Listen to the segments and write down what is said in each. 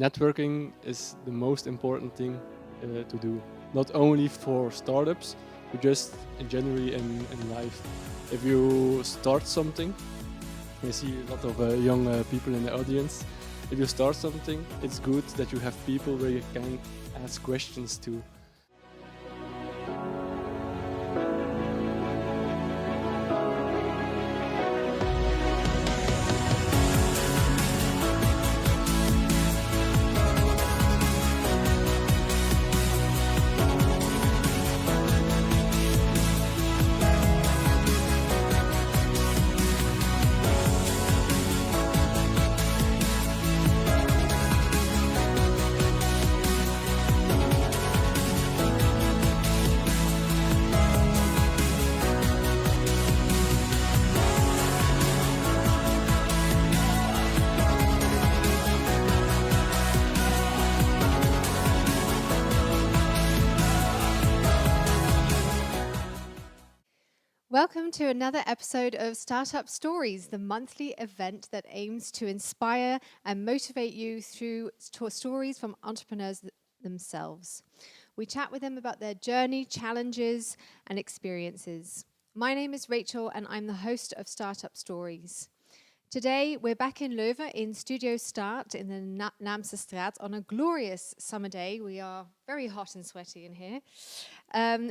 networking is the most important thing to do, not only for startups, but just generally in life. If you start something, I see a lot of young people in the audience. If you start something, it's good that you have people where you can ask questions to. Welcome to another episode of StartUP Stories, the monthly event that aims to inspire and motivate you through stories from entrepreneurs themselves. We chat with them about their journey, challenges, and experiences. My name is Rachel, and I'm the host of StartUP Stories. Today, we're back in Leuven in Studio Start in the Naamse on a glorious summer day. We are very hot and sweaty in here.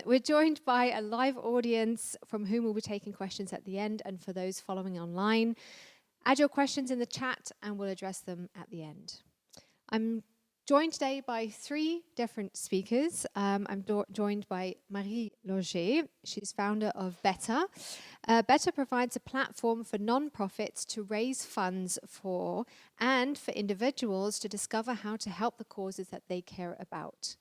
We're joined by a live audience from whom we'll be taking questions at the end, and for those following online, add your questions in the chat and we'll address them at the end. I'm joined today by three different speakers. I'm joined by Marie Logé. She's founder of Better. Better provides a platform for non-profits to raise funds for and for individuals to discover how to help the causes that they care about.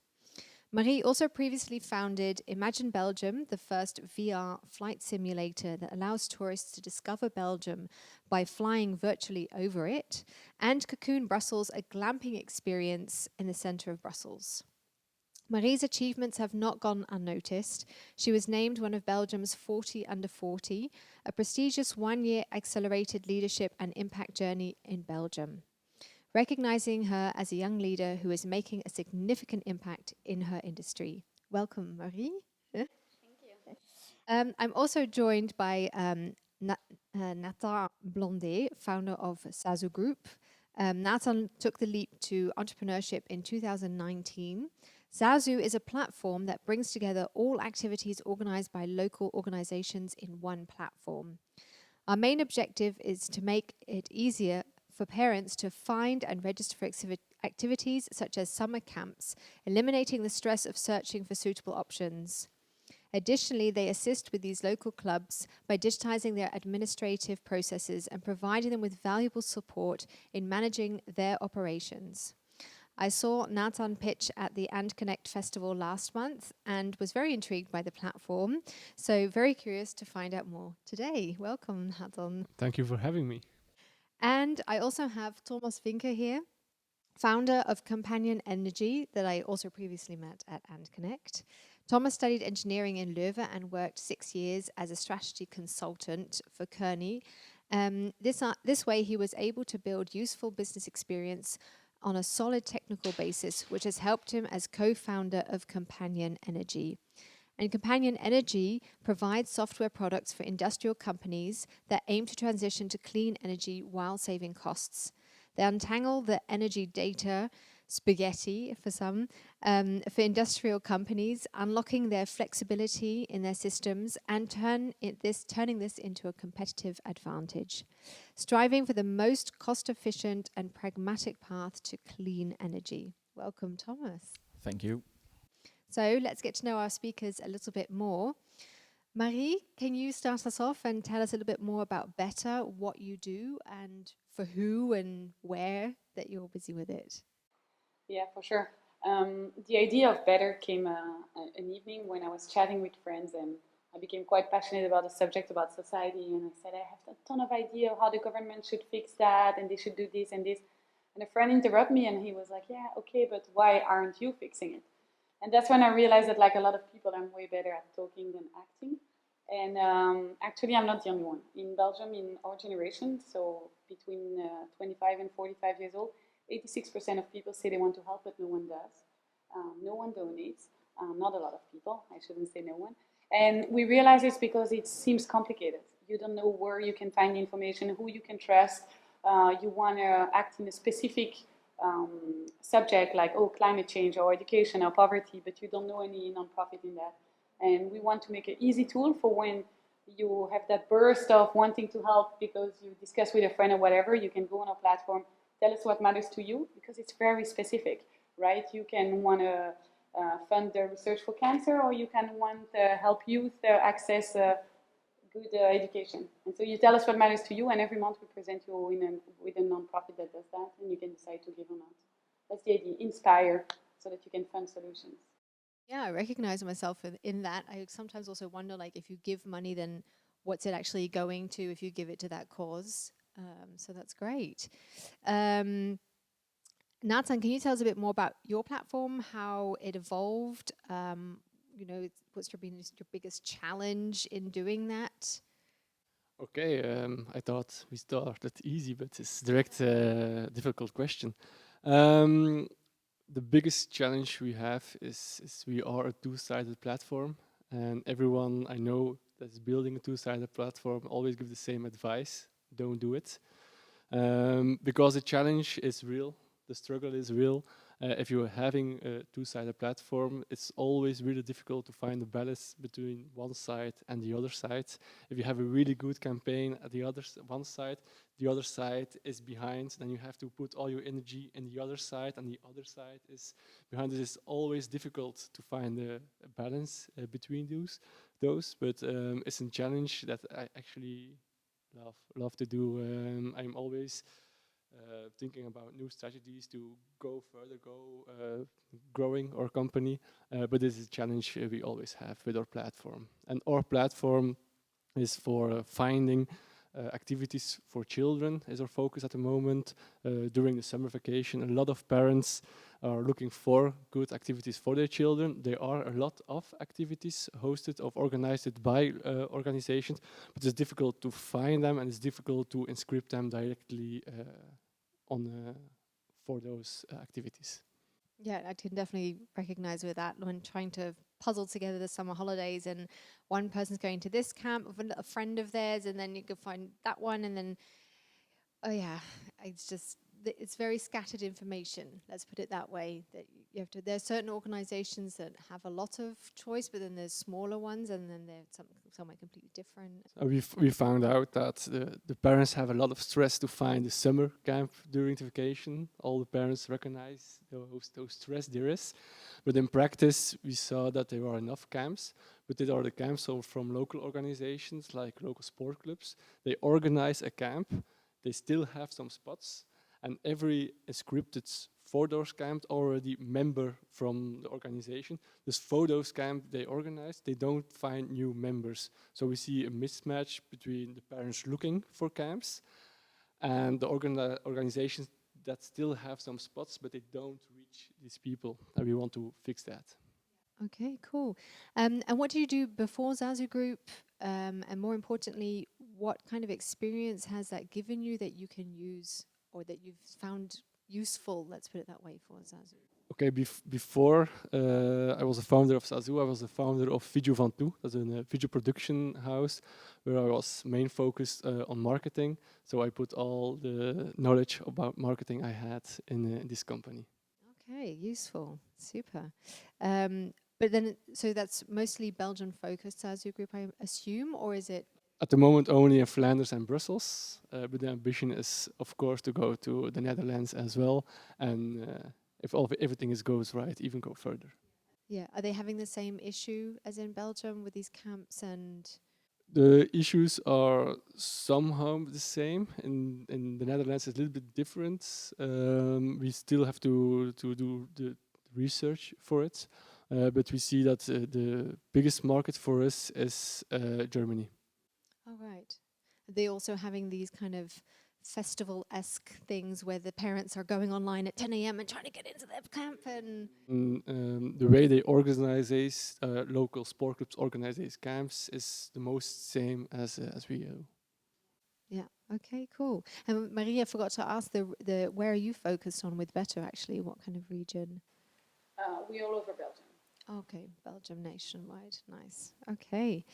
Marie also previously founded Imagine Belgium, the first VR flight simulator that allows tourists to discover Belgium by flying virtually over it, and Cocoon Brussels, a glamping experience in the center of Brussels. Marie's achievements have not gone unnoticed. She was named one of Belgium's 40 under 40, a prestigious one-year accelerated leadership and impact journey in Belgium, recognizing her as a young leader who is making a significant impact in her industry. Welcome, Marie. Thank you. I'm also joined by Nathan Blondé, founder of Zazougroup. Nathan took the leap to entrepreneurship in 2019. Zazu is a platform that brings together all activities organized by local organizations in one platform. Our main objective is to make it easier for parents to find and register for activities such as summer camps, eliminating the stress of searching for suitable options. Additionally, they assist with these local clubs by digitizing their administrative processes and providing them with valuable support in managing their operations. I saw Nathan pitch at the And Connect Festival last month and was very intrigued by the platform, so very curious to find out more today. Welcome, Nathan. Thank you for having me. And I also have Thomas Vyncke here, founder of Companion.energy, that I also previously met at And Connect. Thomas studied engineering in Leuven and worked 6 years as a strategy consultant for Kearney. This way, he was able to build useful business experience on a solid technical basis, which has helped him as co-founder of Companion.energy. And Companion.energy provides software products for industrial companies that aim to transition to clean energy while saving costs. They untangle the energy data spaghetti for some, for industrial companies, unlocking their flexibility in their systems and turning this into a competitive advantage, striving for the most cost-efficient and pragmatic path to clean energy. Welcome, Thomas. Thank you. So let's get to know our speakers a little bit more. Marie, can you start us off and tell us a little bit more about Better, what you do, and for who and where that you're busy with it? Yeah, for sure. The idea of Better came an evening when I was chatting with friends, and I became quite passionate about the subject, about society, and I said I have a ton of idea of how the government should fix that, and they should do this and this. And a friend interrupted me, and he was like, yeah, okay, but why aren't you fixing it? And that's when I realized that, like a lot of people, I'm way better at talking than acting. And actually, I'm not the only one. In Belgium, in our generation, so between 25 and 45 years old, 86% of people say they want to help, but no one does. No one donates. Not a lot of people. I shouldn't say no one. And we realize it's because it seems complicated. You don't know where you can find information, who you can trust. You want to act in a specific subject like, oh, climate change or education or poverty, but you don't know any nonprofit in that. And we want to make an easy tool for when you have that burst of wanting to help because you discuss with a friend or whatever. You can go on our platform, tell us what matters to you, because it's very specific, right? You can want to fund the research for cancer, or you can want to help youth access good education. And so you tell us what matters to you, and every month we present you with a nonprofit that does that, and you can decide to give or not. That's the idea, inspire, so that you can fund solutions. Yeah, I recognize myself in that. I sometimes also wonder, like, if you give money, then what's it actually going to if you give it to that cause? So that's great. Nathan, can you tell us a bit more about your platform, how it evolved? What's your biggest challenge in doing that? Okay, I thought we started easy, but it's direct difficult question. The biggest challenge we have is we are a two-sided platform, and everyone I know that's building a two-sided platform always give the same advice: don't do it, because the challenge is real, the struggle is real. If you're having a two-sided platform, it's always really difficult to find the balance between one side and the other side. If you have a really good campaign at the one side, the other side is behind, then you have to put all your energy in the other side, and the other side is behind. It is always difficult to find a balance between those, but it's a challenge that I actually love to do. I'm always thinking about new strategies to go further, growing our company. But this is a challenge we always have with our platform. And our platform is for finding activities for children is our focus at the moment. During the summer vacation, a lot of parents are looking for good activities for their children. There are a lot of activities hosted or organized by organizations, but it's difficult to find them, and it's difficult to inscribe them directly for those activities. Yeah, I can definitely recognize with that when trying to puzzle together the summer holidays, and one person's going to this camp with a friend of theirs, and then you can find that one, and then, oh yeah, it's very scattered information. Let's put it that way. That you have to. There are certain organizations that have a lot of choice, but then there's smaller ones, and then there's some are completely different. We found out that the parents have a lot of stress to find the summer camp during the vacation. All the parents recognize those stress there is, but in practice we saw that there are enough camps. But there are the camps from local organizations like local sport clubs. They organize a camp. They still have some spots, and every scripted for those camp already member from the organization. This photos camp they organize, they don't find new members. So we see a mismatch between the parents looking for camps and the organizations that still have some spots, but they don't reach these people. And we want to fix that. Okay, cool. And what do you do before Zazougroup? And more importantly, what kind of experience has that given you that you can use or that you've found useful, let's put it that way, for Zazougroup? Okay, before I was a founder of Zazougroup, I was the founder of Video Van Toe. That's a video production house where I was main focused on marketing. So I put all the knowledge about marketing I had in this company. Okay, useful, super. But then, so that's mostly Belgian focused Zazougroup, I assume, or is it? At the moment, only in Flanders and Brussels, but the ambition is, of course, to go to the Netherlands as well, and if everything goes right, even go further. Yeah, are they having the same issue as in Belgium with these camps and? The issues are somehow the same. In the Netherlands, it's a little bit different. We still have to do the research for it, but we see that the biggest market for us is Germany. Oh, right. Are they also having these kind of festival-esque things where the parents are going online at 10 a.m. and trying to get into their camp and? The way they organize these local sport clubs organize these camps is the most same as we do. Yeah, Okay, cool. And Maria, I forgot to ask the where are you focused on with Better actually? What kind of region? We all over Belgium. Okay, Belgium nationwide. Nice. Okay.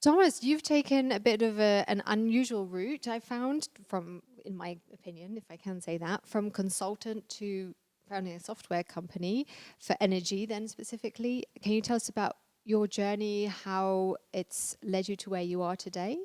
Thomas, you've taken a bit of an unusual route, I found, from, in my opinion, if I can say that, from consultant to founding a software company for energy, then specifically. Can you tell us about your journey, how it's led you to where you are today?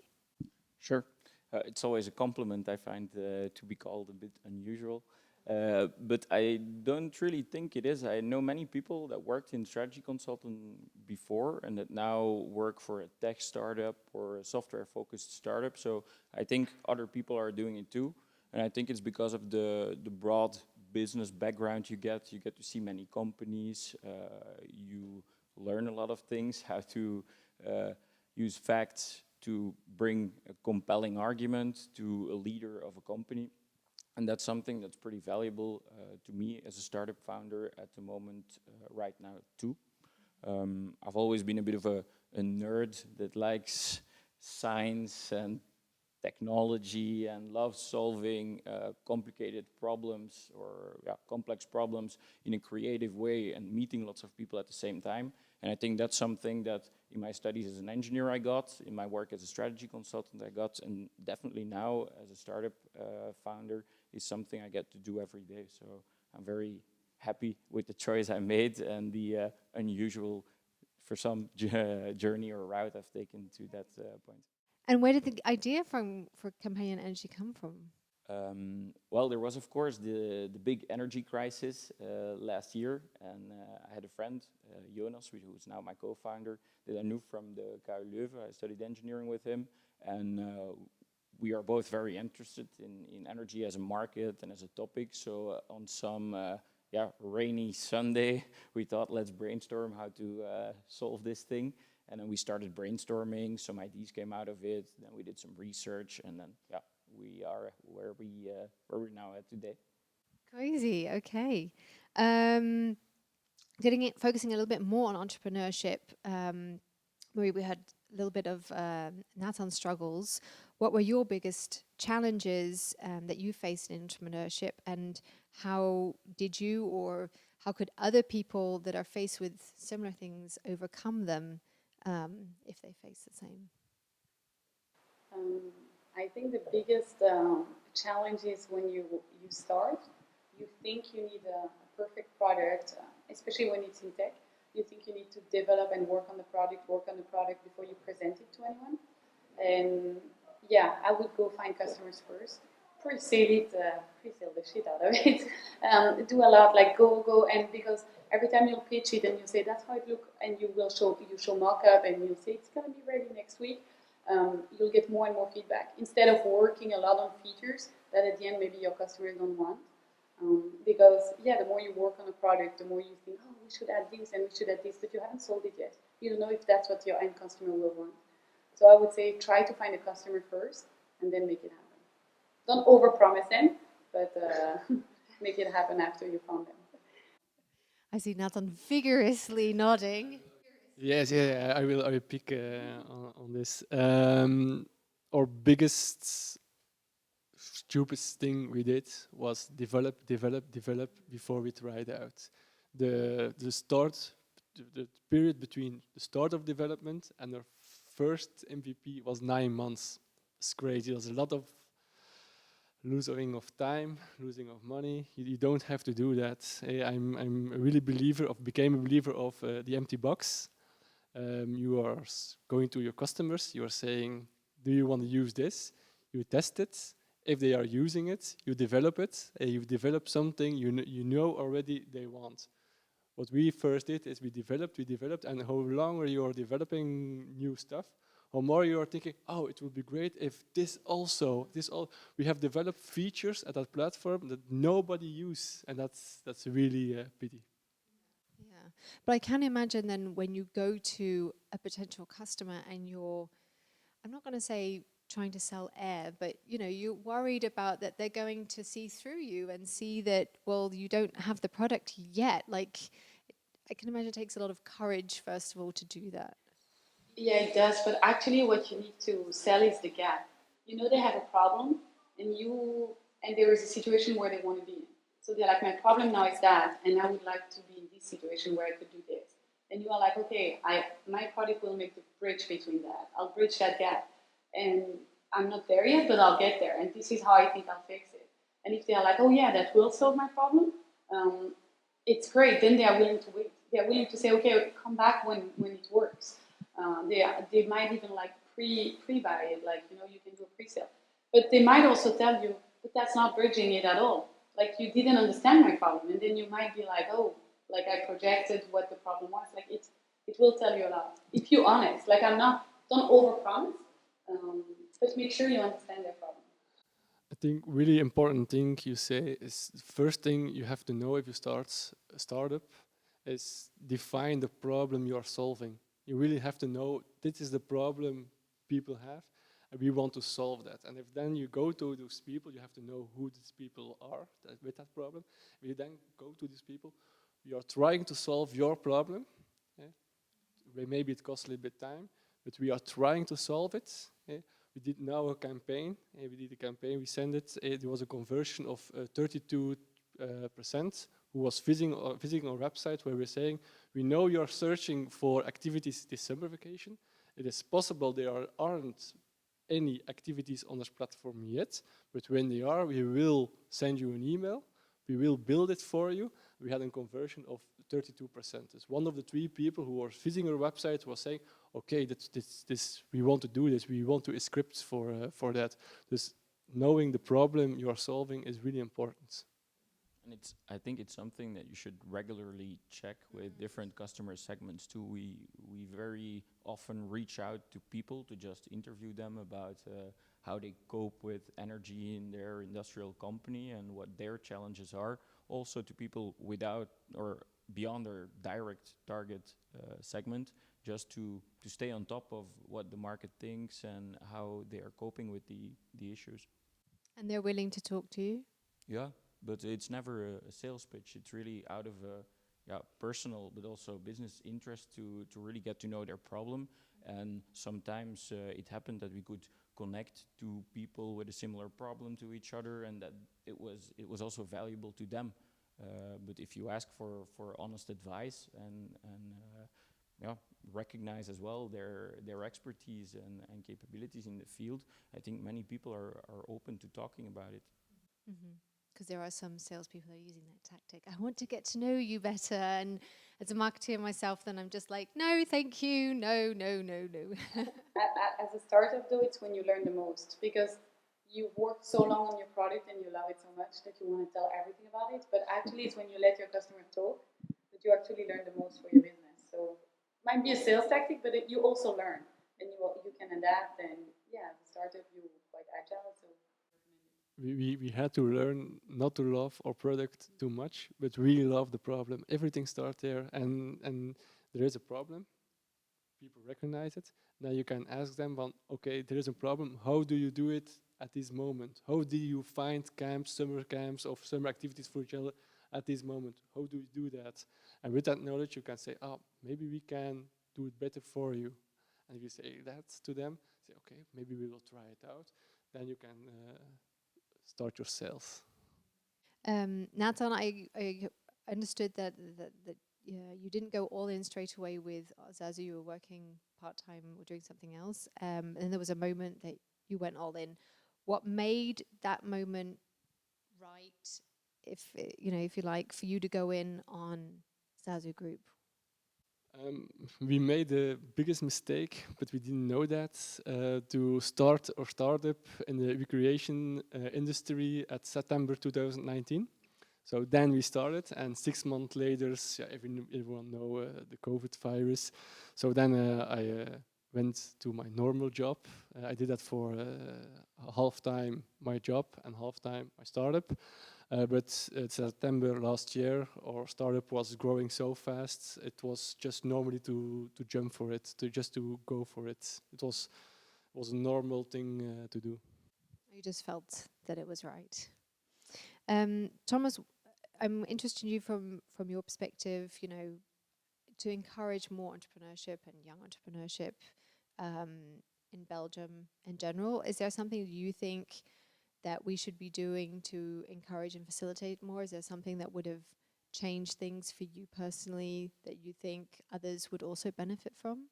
Sure. It's always a compliment, I find, to be called a bit unusual. But I don't really think it is. I know many people that worked in strategy consulting before and that now work for a tech startup or a software-focused startup. So I think other people are doing it too. And I think it's because of the broad business background you get. You get to see many companies. You learn a lot of things, how to use facts to bring a compelling argument to a leader of a company. And that's something that's pretty valuable to me as a startup founder at the moment right now too. I've always been a bit of a nerd that likes science and technology and loves solving complicated problems or complex problems in a creative way and meeting lots of people at the same time. And I think that's something that in my studies as an engineer I got, in my work as a strategy consultant I got, and definitely now as a startup founder is something I get to do every day. So I'm very happy with the choice I made and the unusual, for some, journey or route I've taken to that point. And where did the idea for Companion.energy come from? Well, there was, of course, the big energy crisis last year, and I had a friend, Jonas, who is now my co-founder, that I knew from the KU Leuven. I studied engineering with him, and we are both very interested in energy as a market and as a topic. So on some rainy Sunday, we thought, let's brainstorm how to solve this thing. And then we started brainstorming, some ideas came out of it, then we did some research, and then, we are where we're now at today. Crazy. Okay. Focusing a little bit more on entrepreneurship. Where we had a little bit of Nathan's struggles. What were your biggest challenges that you faced in entrepreneurship, and how did you, or how could other people that are faced with similar things overcome them if they face the same? I think the biggest challenge is when you start, you think you need a perfect product, especially when it's in tech. You think you need to develop and work on the product before you present it to anyone. And yeah, I would go find customers first, pre-sale the shit out of it. Do a lot, like go, and because every time you'll pitch it and you say that's how it looks, and you show mock-up and you say it's gonna be ready next week. You'll get more and more feedback instead of working a lot on features that at the end maybe your customers don't want. Because the more you work on a product, the more you think, oh, we should add this and we should add this, but you haven't sold it yet. You don't know if that's what your end customer will want. So I would say try to find a customer first and then make it happen. Don't overpromise them, but make it happen after you found them. I see Nathan vigorously nodding. Yes, I will pick on this. Our biggest stupidest thing we did was develop before we tried out. The start, the period between the start of development and our first MVP was 9 months. It's crazy. There's a lot of losing of time, losing of money. You don't have to do that. I'm a really became a believer of the empty box. You are going to your customers. You are saying, do you want to use this? You test it. If they are using it, you develop it. You develop something you know already they want. What we first did is we developed, and how longer you are developing new stuff, how more you are thinking, oh, it would be great if we have developed features at that platform that nobody uses, and that's really a pity. Yeah, but I can imagine then when you go to a potential customer and I'm not going to say trying to sell air, but you're worried about that they're going to see through you and see that, well, you don't have the product yet. Like, I can imagine it takes a lot of courage, first of all, to do that. Yeah, it does. But actually, what you need to sell is the gap. you know they have a problem, and there is a situation where they want to be in. So they're like, my problem now is that, and I would like to be in this situation where I could do this. And you are like, okay, my product will make the bridge between that. I'll bridge that gap. And I'm not there yet, but I'll get there. And this is how I think I'll fix it. And if they're like, oh yeah, that will solve my problem, it's great. Then they are willing to wait. They are willing to say, okay, come back when it works. They might even like pre-buy it, like, you can do a pre-sale. But they might also tell you, but that's not bridging it at all. Like, you didn't understand my problem. And then you might be like, oh, like I projected what the problem was. Like, it will tell you a lot. If you're honest, like don't overpromise, but make sure you understand their problem. I think really important thing you say is the first thing you have to know if you start a startup is define the problem you are solving. You really have to know this is the problem people have and we want to solve that. And if then you go to those people, you have to know who these people are with that problem. If you then go to these people, you are trying to solve your problem. Maybe it costs a little bit time, but we are trying to solve it. We did now a campaign. We did a campaign. We sent it. It was a conversion of 32% who was visiting our website, where we're saying, we know you're searching for activities this summer vacation. It is possible there aren't any activities on this platform yet, but when they are, we will send you an email. We will build it for you. We had a conversion of 32%. It's one of the 3 people who were visiting our website was saying, okay, this we want to do this. We want to script for that. Just knowing the problem you are solving is really important. And I think it's something that you should regularly check with different customer segments too. We very often reach out to people to just interview them about how they cope with energy in their industrial company and what their challenges are. Also to people without or beyond their direct target segment, just to stay on top of what the market thinks and how they are coping with the issues. And they're willing to talk to you? Yeah, but it's never a sales pitch. It's really out of a personal but also business interest to really get to know their problem. And sometimes it happened that we could connect to people with a similar problem to each other, and that it was also valuable to them. But if you ask for honest advice and recognize as well their expertise and capabilities in the field, I think many people are open to talking about it. Because there are some salespeople who are using that tactic. I want to get to know you better. And as a marketer myself, then I'm just like, no, thank you. No. As a startup, though, it's when you learn the most, because you've worked so long on your product and you love it so much that you want to tell everything about it. But actually, it's when you let your customer talk that you actually learn the most for your business. So it might be a sales tactic, but you also learn, and you can adapt. And as a startup, you're quite agile. So we had to learn not to love our product too much, but really love the problem. Everything starts there, and there is a problem. People recognize it. Now you can ask them, well, okay, there is a problem. How do you do it at this moment? How do you find summer camps, or summer activities for each other at this moment? How do you do that? And with that knowledge, you can say, oh, maybe we can do it better for you. And if you say that to them, say, okay, maybe we will try it out. Then you can start yourself. Nathan, I understood that you didn't go all in straight away with Zazu. You were working part-time or doing something else. And there was a moment that you went all in. What made that moment right, if you like, for you to go in on Zazougroup? We made the biggest mistake, but we didn't know that, to start our startup in the recreation industry at September 2019. So then we started, and 6 months later, everyone know the COVID virus. So then I went to my normal job. I did that for half time my job and half time my startup. But September last year, our startup was growing so fast. It was just normally to jump for it, to go for it. It was a normal thing to do. You just felt that it was right. Thomas, I'm interested in you from your perspective, to encourage more entrepreneurship and young entrepreneurship. in Belgium in general. Is there something you think that we should be doing to encourage and facilitate more? Is there something that would have changed things for you personally that you think others would also benefit from?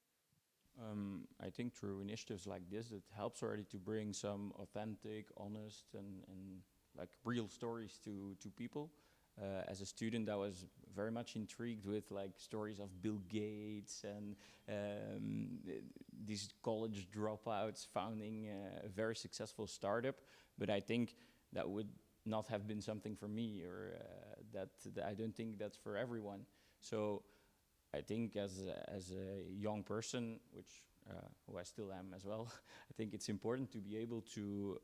I think through initiatives like this, it helps already to bring some authentic, honest, and like real stories to people. As a student, I was very much intrigued with like stories of Bill Gates and these college dropouts founding a very successful startup. But I think that would not have been something for me, or that I don't think that's for everyone. So I think as a young person, which who I still am as well, I think it's important to be able to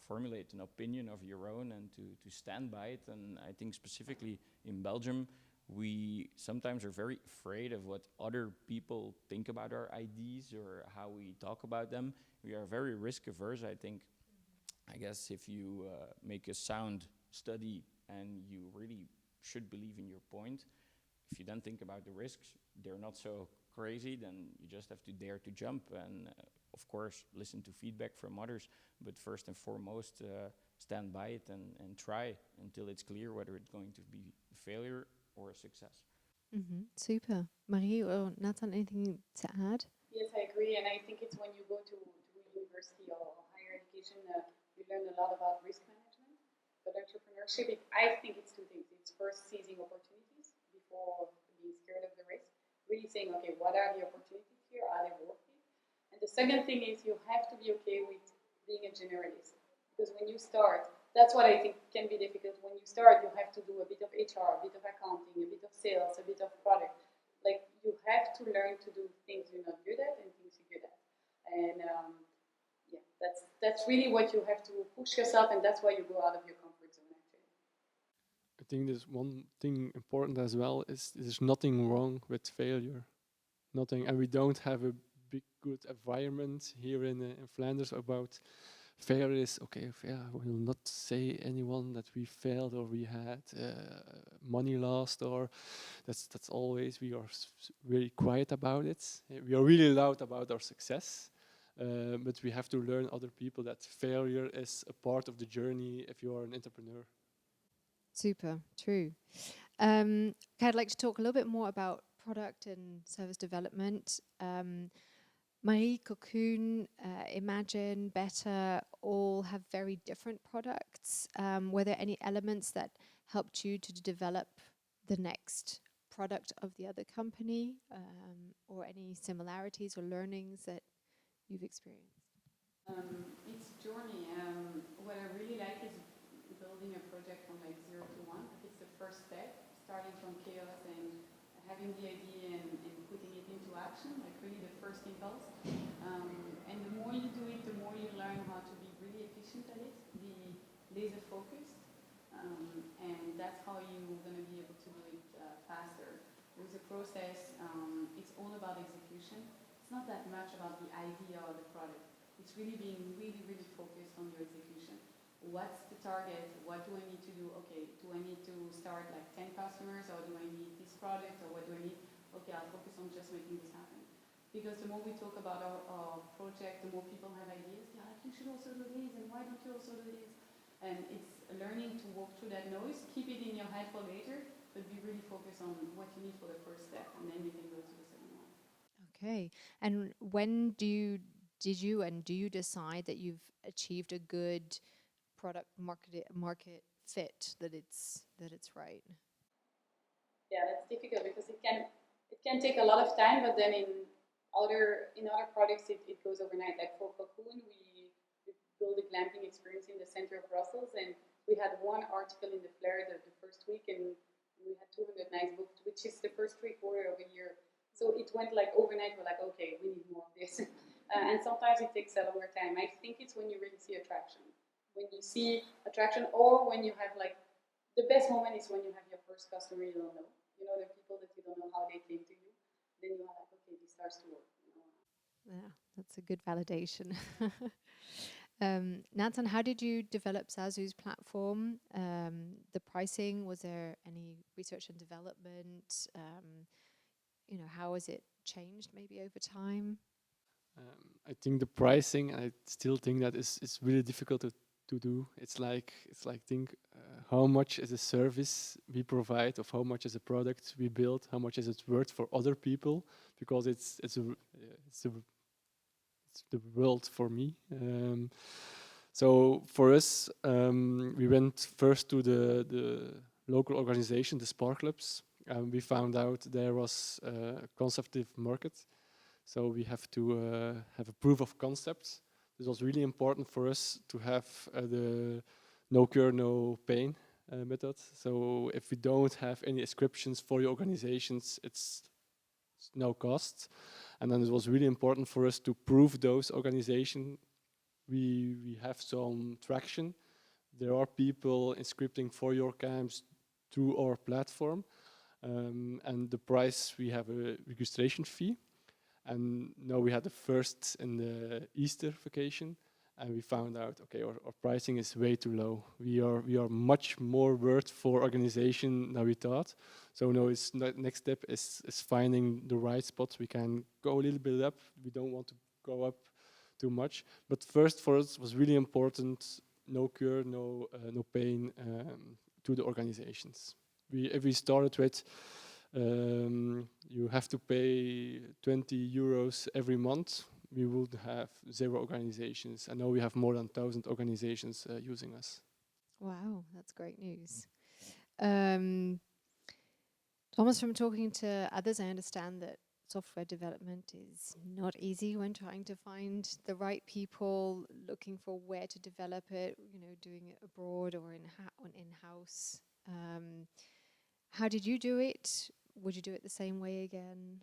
formulate an opinion of your own and to stand by it. And I think specifically in Belgium, we sometimes are very afraid of what other people think about our ideas or how we talk about them. We are very risk averse, I think. I guess if you make a sound study and you really should believe in your point, if you then think about the risks, they're not so crazy, then you just have to dare to jump and, of course, listen to feedback from others. But first and foremost, stand by it and try until it's clear whether it's going to be a failure or a success. Super. Marie or Nathan, anything to add? Yes, I agree, and I think it's when you go to university or higher education, you learn a lot about risk management. But entrepreneurship, I think it's two things. It's first seizing opportunities before being scared of the risk. Really saying, okay, what are the opportunities here? Are they worth it? And the second thing is you have to be okay with being a generalist. Because when you start, that's what I think can be difficult. When you start, you have to do a bit of HR, a bit of accounting, a bit of sales, a bit of product. Like, you have to learn to do things you're not good at and things you're good at. And yeah, that's really what you have to push yourself, and that's why you go out of your comfort zone, actually. I think there's one thing important as well is there's nothing wrong with failure. Nothing, and we don't have a big good environment here in Flanders about failure. Is okay. Yeah, we will not say anyone that we failed or we had money lost, or that's always we are very quiet about it. We are really loud about our success. But we have to learn other people that failure is a part of the journey if you are an entrepreneur. Super, true. Okay, I'd like to talk a little bit more about product and service development. Marie, Cocoon, Imagine, Better, all have very different products. Were there any elements that helped you to develop the next product of the other company, or any similarities or learnings that you've experienced? It's journey. What I really like is building a project from like 0 to 1. It's the first step, starting from chaos and having the idea and putting it into action, like really the first impulse. And the more you do it, the more you learn how to be really efficient at it, be laser focused, and that's how you're going to be able to do it faster. There's a process. It's all about execution. It's not that much about the idea or the product. It's really being really, really focused on your execution. What's the target? What do I need to do? Okay, do I need to start like 10 customers, or do I need this product, or what do I need? Okay, I'll focus on just making this happen. Because the more we talk about our project, the more people have ideas. Yeah, like, you should also do this, and why don't you also do this? And it's learning to walk through that noise, keep it in your head for later, but be really focused on what you need for the first step, and then you can go to the second one. Okay, and when did you decide that you've achieved a good product market fit, that it's right? Yeah, that's difficult because it can take a lot of time, but then in other products it goes overnight. Like for Cocoon, we built a glamping experience in the center of Brussels, and we had one article in the Flare the first week, and we had 200 nights booked, which is the first 3/4 of a year. So it went like overnight. We're like, okay, we need more of this. And sometimes it takes a longer time. I think it's when you really see attraction. When you see attraction, or when you have like, the best moment is when you have your first customer you don't know. You know, the people that you don't know how they came to you. Then you are like, okay, this starts to work. You know? Yeah, that's a good validation. Nathan, how did you develop Zazoug's platform? The pricing, was there any research and development? How has it changed maybe over time? I think the pricing, I still think that is really difficult to do. It's like think how much is a service we provide, of how much is a product we build, how much is it worth for other people, because it's the world for me. So for us, we went first to the local organization, the Spark Clubs, and we found out there was a consultative market. So we have to have a proof of concept. This was really important for us to have the no cure, no pain method. So if we don't have any inscriptions for your organizations, it's no cost. And then it was really important for us to prove those organizations. We have some traction. There are people inscripting for your camps through our platform. And the price, we have a registration fee. And now we had the first in the Easter vacation, and we found out, okay, our pricing is way too low. We are much more worth for organization than we thought. So now it's next step is finding the right spots. We can go a little bit up. We don't want to go up too much. But first for us was really important, no cure, no pain to the organizations. If we started with you have to pay 20 euros every month, we would have 0 organizations. And now we have more than 1,000 organizations using us. Wow, that's great news. Thomas, from talking to others, I understand that software development is not easy when trying to find the right people, looking for where to develop it, doing it abroad or in-house. How did you do it? Would you do it the same way again?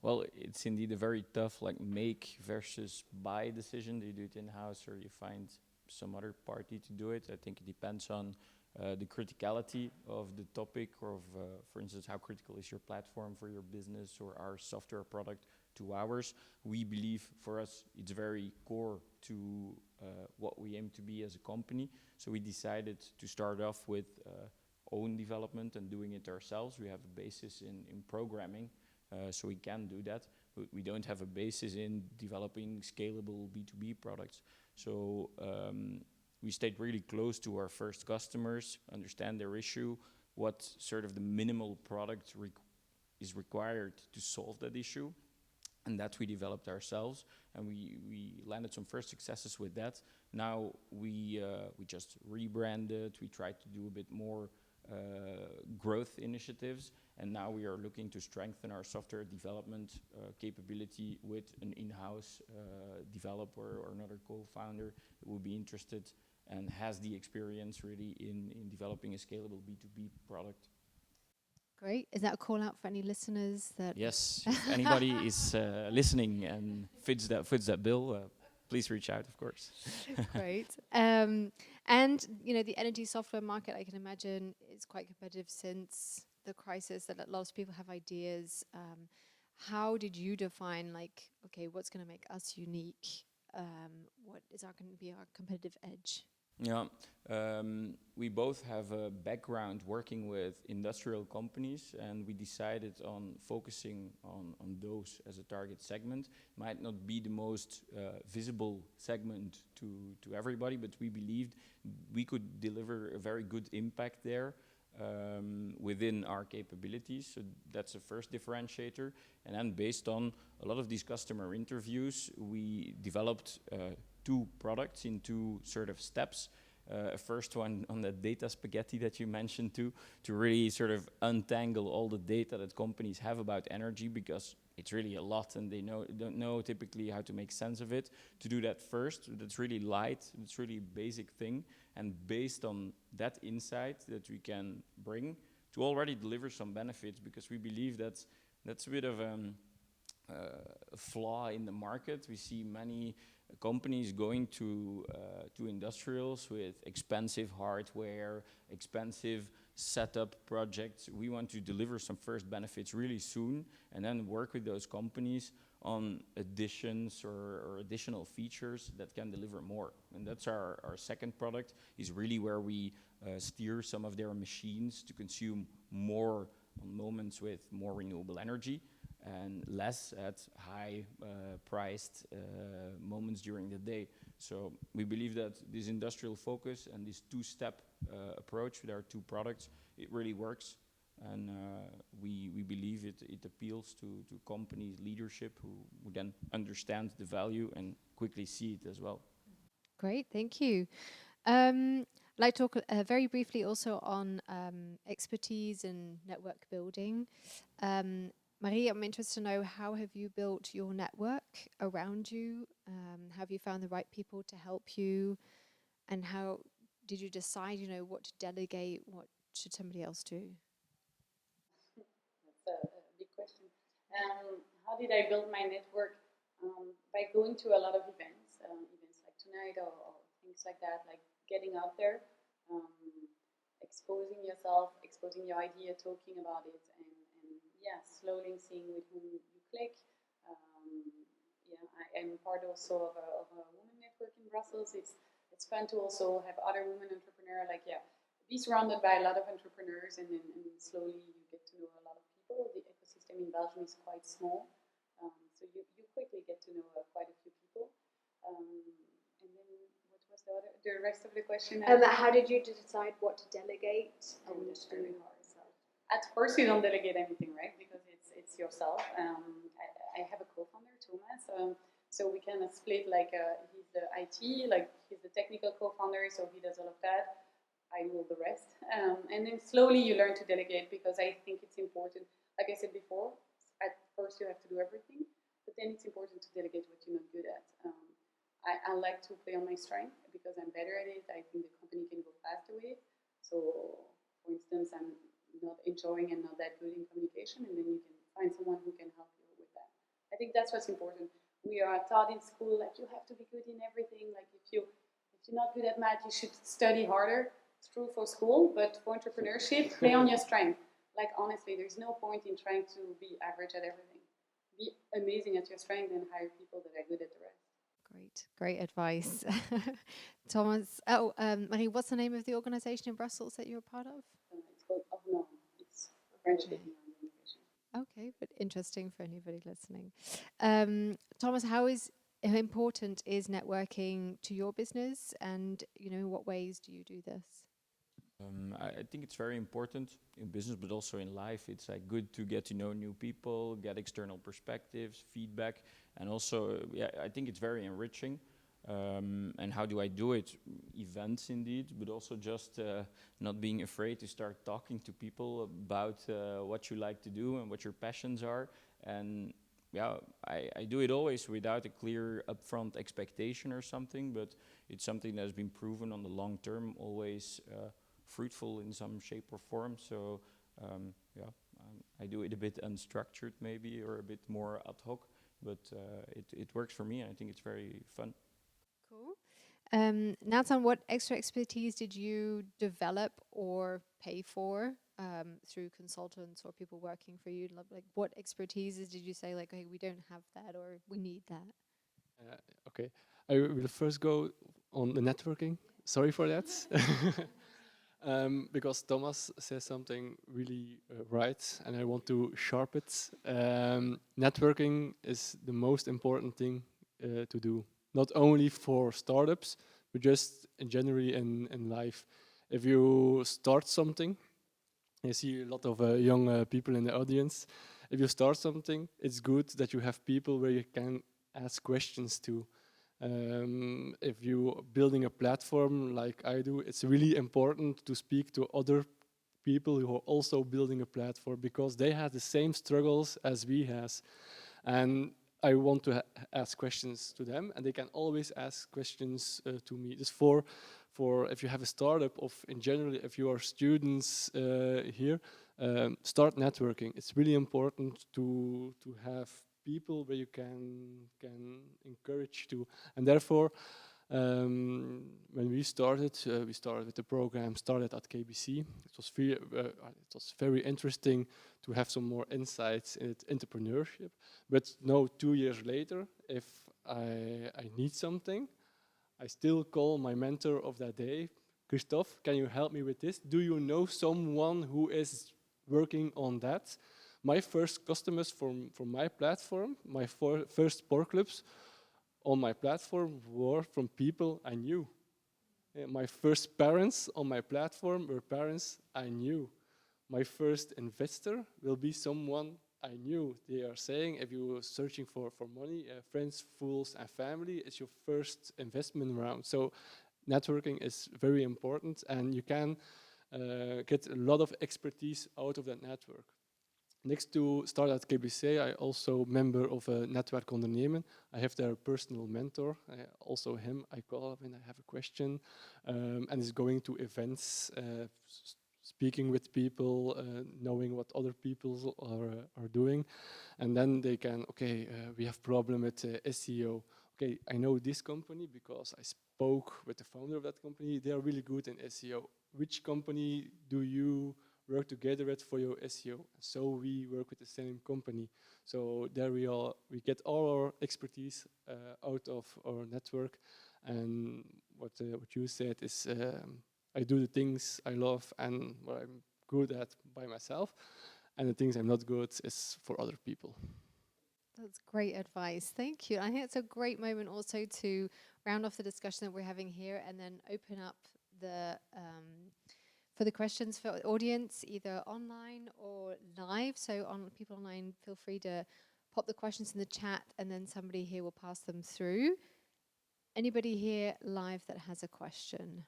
Well, it's indeed a very tough make versus buy decision. Do you do it in-house or you find some other party to do it? I think it depends on the criticality of the topic or of, for instance, how critical is your platform for your business or our software product to ours. We believe for us it's very core to what we aim to be as a company. So we decided to start off with own development and doing it ourselves. We have a basis in programming, so we can do that. But we don't have a basis in developing scalable B2B products. So we stayed really close to our first customers, understand their issue, what sort of the minimal product is required to solve that issue. And that we developed ourselves, and we landed some first successes with that. Now we just rebranded. We tried to do a bit more growth initiatives, and now we are looking to strengthen our software development capability with an in-house developer or another co-founder who will be interested and has the experience really in developing a scalable B2B product. Great. Is that a call out for any listeners that? Yes, if anybody is listening and fits that bill, please reach out, of course. Great. And the energy software market, I can imagine, is quite competitive since the crisis. That lots of people have ideas. How did you define, okay, what's going to make us unique? What is going to be our competitive edge? Yeah, we both have a background working with industrial companies, and we decided on focusing on those as a target segment. Might not be the most visible segment to everybody, but we believed we could deliver a very good impact there within our capabilities. So that's the first differentiator. And then based on a lot of these customer interviews, we developed 2 products in 2 sort of steps. A first one on the data spaghetti that you mentioned to really sort of untangle all the data that companies have about energy, because it's really a lot and they don't know typically how to make sense of it. To do that first, that's really light, it's really a basic thing, and based on that insight that we can bring to already deliver some benefits, because we believe that's a bit of a flaw in the market. We see many companies going to industrials with expensive hardware, expensive setup projects. We want to deliver some first benefits really soon and then work with those companies on additions or additional features that can deliver more. And that's our second product, is really where we steer some of their machines to consume more on moments with more renewable energy. and less at high priced moments during the day. So we believe that this industrial focus and this two-step approach with our two products, it really works. And we believe it appeals to companies' leadership who then understand the value and quickly see it as well. Great, thank you. I'd like to talk very briefly also on expertise and network building. Marie, I'm interested to know, how have you built your network around you? Have you found the right people to help you? And how did you decide, what to delegate? What should somebody else do? That's a big question. How did I build my network? By going to a lot of events, events like tonight or things like that, like getting out there, exposing yourself, exposing your idea, talking about it, and yeah, slowly seeing with whom you click. Yeah, I'm part also of a women network in Brussels. It's fun to also have other women entrepreneurs. Like, yeah, be surrounded by a lot of entrepreneurs, and slowly you get to know a lot of people. The ecosystem in Belgium is quite small, so you quickly get to know quite a few people. And then what was the rest of the question? How did you decide what to delegate? That's very hard. So at first, you don't delegate anything, right? Because it's yourself. I have a co-founder, Thomas. So we kind of split, like he's the IT, like he's the technical co-founder, so he does all of that. I do the rest. And then slowly you learn to delegate, because I think it's important. Like I said before, at first you have to do everything, but then it's important to delegate what you're not good at. I like to play on my strength because I'm better at it. I think the company can go faster with it. So, for instance, I'm not enjoying and not that good in communication, and then you can find someone who can help you with that. I think that's what's important. We are taught in school, like, you have to be good in everything. Like, if you're not good at math, you should study harder. It's true for school, but for entrepreneurship, play on your strength. Like, honestly, there's no point in trying to be average at everything. Be amazing at your strength and hire people that are good at the rest. Great advice. Thomas, Marie, what's the name of the organization in Brussels that you're a part of? It's called No. It's French speaking organization. Okay, but interesting for anybody listening. Thomas, how important is networking to your business, and in what ways do you do this? I think it's very important in business, but also in life. It's like good to get to know new people, get external perspectives, feedback, and also, I think it's very enriching. And how do I do it? Events, indeed, but also just not being afraid to start talking to people about what you like to do and what your passions are. And yeah, I do it always without a clear upfront expectation or something, but it's something that has been proven on the long term, always fruitful in some shape or form. So I do it a bit unstructured maybe, or a bit more ad hoc, but it works for me, and I think it's very fun. Cool. Nathan, what extra expertise did you develop or pay for through consultants or people working for you? Like, what expertises did you say, like, hey, we don't have that, or we need that? Okay, I will first go on the networking. Sorry for that. Because Thomas says something really right, and I want to sharpen it. Networking is the most important thing to do, not only for startups, but just in general in life. If you start something, I see a lot of young people in the audience. If you start something, it's good that you have people where you can ask questions to. If you're building a platform like I do, it's really important to speak to other people who are also building a platform, because they have the same struggles as we has. And I want to ask questions to them, and they can always ask questions to me. Just for if you have a startup, of in general, if you are students here, start networking. It's really important to have people where you can encourage to, and therefore when we started with the program started at KBC. It was very interesting to have some more insights in entrepreneurship. But now 2 years later, if I need something, I still call my mentor of that day, Christophe, can you help me with this? Do you know someone who is working on that? My first customers from my platform, my first sport clubs on my platform were from people I knew. My first parents on my platform were parents I knew. My first investor will be someone I knew. They are saying if you're searching for money, friends, fools, and family is your first investment round. So networking is very important, and you can get a lot of expertise out of that network. Next to start at KBC, I also member of a netwerk ondernemen. I have their personal mentor. Also him, I call when I have a question, and is going to events, speaking with people, knowing what other people are doing, and then they can, okay, we have problem with SEO. Okay, I know this company because I spoke with the founder of that company. They are really good in SEO. Which company do you work together with for your SEO? So we work with the same company. So there we get all our expertise out of our network. And what you said is I do the things I love and what I'm good at by myself, and the things I'm not good is for other people. That's great advice. Thank you. I think it's a great moment also to round off the discussion that we're having here and then open up the for the questions for the audience, either online or live. So on people online, feel free to pop the questions in the chat and then somebody here will pass them through. Anybody here live that has a question?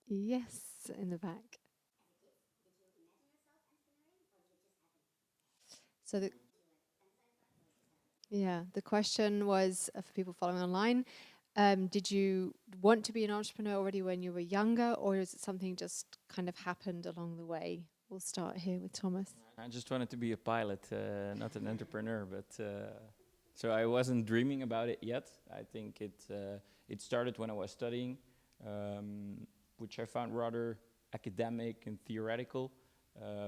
Yes, in the back. So the question was for people following online. Did you want to be an entrepreneur already when you were younger, or is it something just kind of happened along the way? We'll start here with Thomas. I just wanted to be a pilot, not an entrepreneur, but so I wasn't dreaming about it yet. I think it started when I was studying, which I found rather academic and theoretical,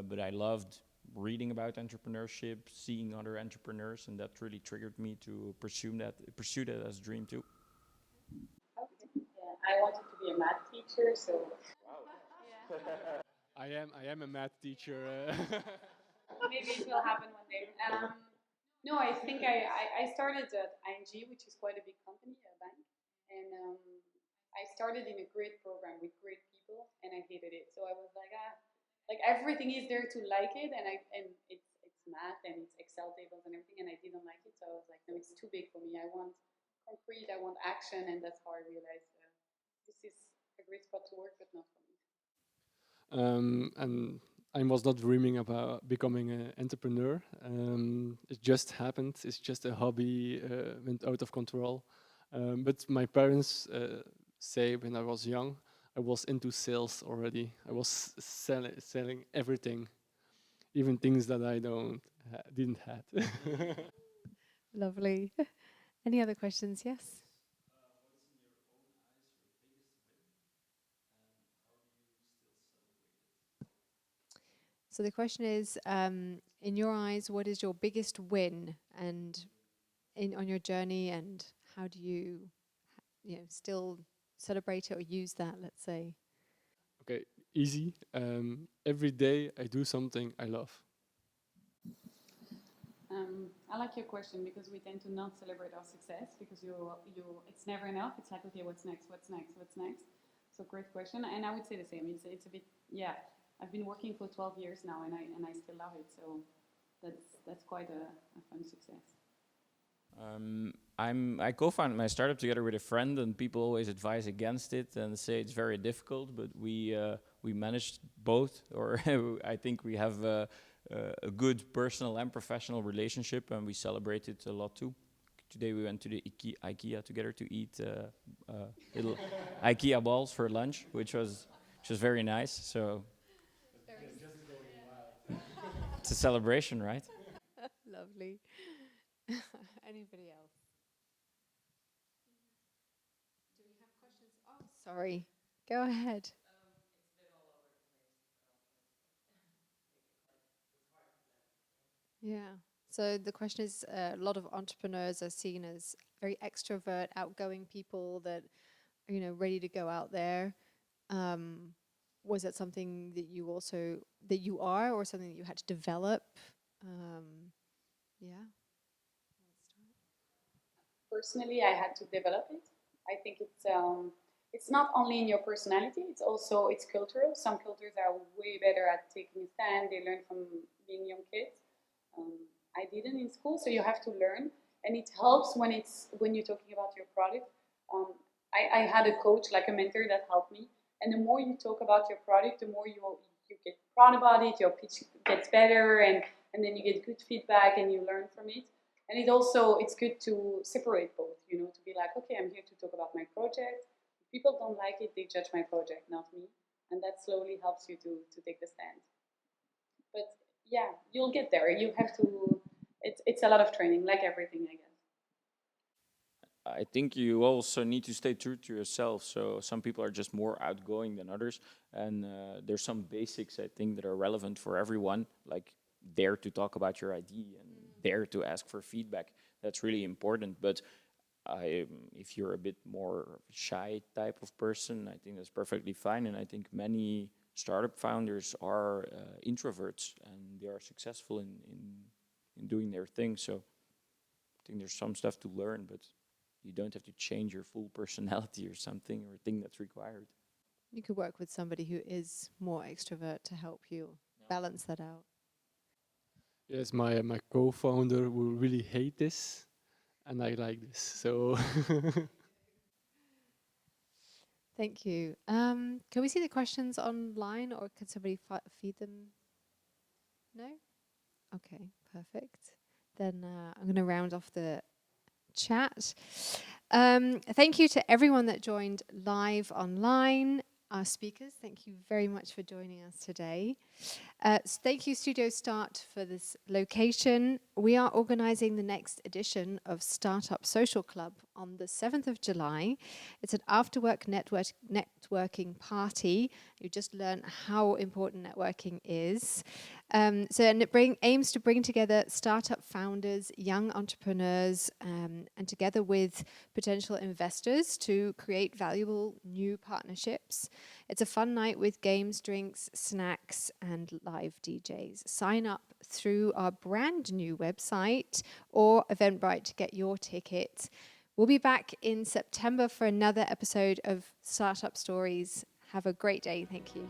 but I loved reading about entrepreneurship, seeing other entrepreneurs, and that really triggered me to pursue that as a dream too. Okay. Yeah, I wanted to be a math teacher, so. Wow. I am a math teacher. Maybe it will happen one day. No, I think I started at ING, which is quite a big company, a bank, and I started in a great program with great people, and I hated it. So I was like everything is there to like it, and it's math and it's Excel tables and everything, and I didn't like it. So I was like, no, it's too big for me. I want concrete, I want action, and that's how I realized this is a great spot to work, but not for me. And I was not dreaming about becoming an entrepreneur. It just happened. It's just a hobby, went out of control. But my parents say when I was young, I was into sales already. I was selling everything, even things that I didn't have. Lovely. Any other questions? Yes. So the question is, in your eyes, what is your biggest win, and on your journey, and how do you, still celebrate it or use that? Let's say. Okay, easy. Every day I do something I love. I like your question because we tend to not celebrate our success because it's never enough. It's like, okay, what's next? What's next? What's next? So great question, and I would say the same. It's a bit, yeah. I've been working for 12 years now, and I still love it. So that's quite a fun success. I co-founded my startup together with a friend, and people always advise against it and say it's very difficult. But we managed both, or I think we have a good personal and professional relationship, and we celebrate it a lot too. Today we went to the IKEA together to eat little IKEA balls for lunch, which was very nice. So it's a celebration, right? Lovely. Anybody else? Do we have questions? Oh, sorry. Go ahead. Yeah. So the question is, a lot of entrepreneurs are seen as very extrovert, outgoing people that are, ready to go out there. was that something that you are, or something that you had to develop? Yeah. Personally, I had to develop it. I think it's not only in your personality; it's cultural. Some cultures are way better at taking a stand. They learn from being young kids. Um, I didn't in school, so you have to learn, and it helps when you're talking about your product. Um, I had a coach, like a mentor, that helped me. And the more you talk about your product, the more you get proud about it. Your pitch gets better, and then you get good feedback, and you learn from it. And it's good to separate both, to be like, okay, I'm here to talk about my project. If people don't like it, they judge my project, not me. And that slowly helps you to take the stand. But yeah, you'll get there. You have to, it's a lot of training, like everything, I guess. I think you also need to stay true to yourself. So some people are just more outgoing than others, and there's some basics I think that are relevant for everyone, like dare to talk about your idea and dare to ask for feedback. That's really important. But if you're a bit more shy type of person, I think that's perfectly fine. And I think many startup founders are introverts, and they are successful in doing their thing. So I think there's some stuff to learn, but you don't have to change your full personality or something or thing that's required. You could work with somebody who is more extrovert to help you balance that out. Yes, my co-founder will really hate this, and I like this. So Thank you. Can we see the questions online, or can somebody feed them? No? Okay, perfect. Then I'm going to round off the chat. Thank you to everyone that joined live online. Our speakers, thank you very much for joining us today. Thank you, Studio Start, for this location. We are organizing the next edition of Startup Social Club on the 7th of July. It's an after-work networking party. You just learn how important networking is. And it aims to bring together startup founders, young entrepreneurs, and together with potential investors to create valuable new partnerships. It's a fun night with games, drinks, snacks, and live DJs. Sign up through our brand new website or Eventbrite to get your ticket. We'll be back in September for another episode of Startup Stories. Have a great day. Thank you.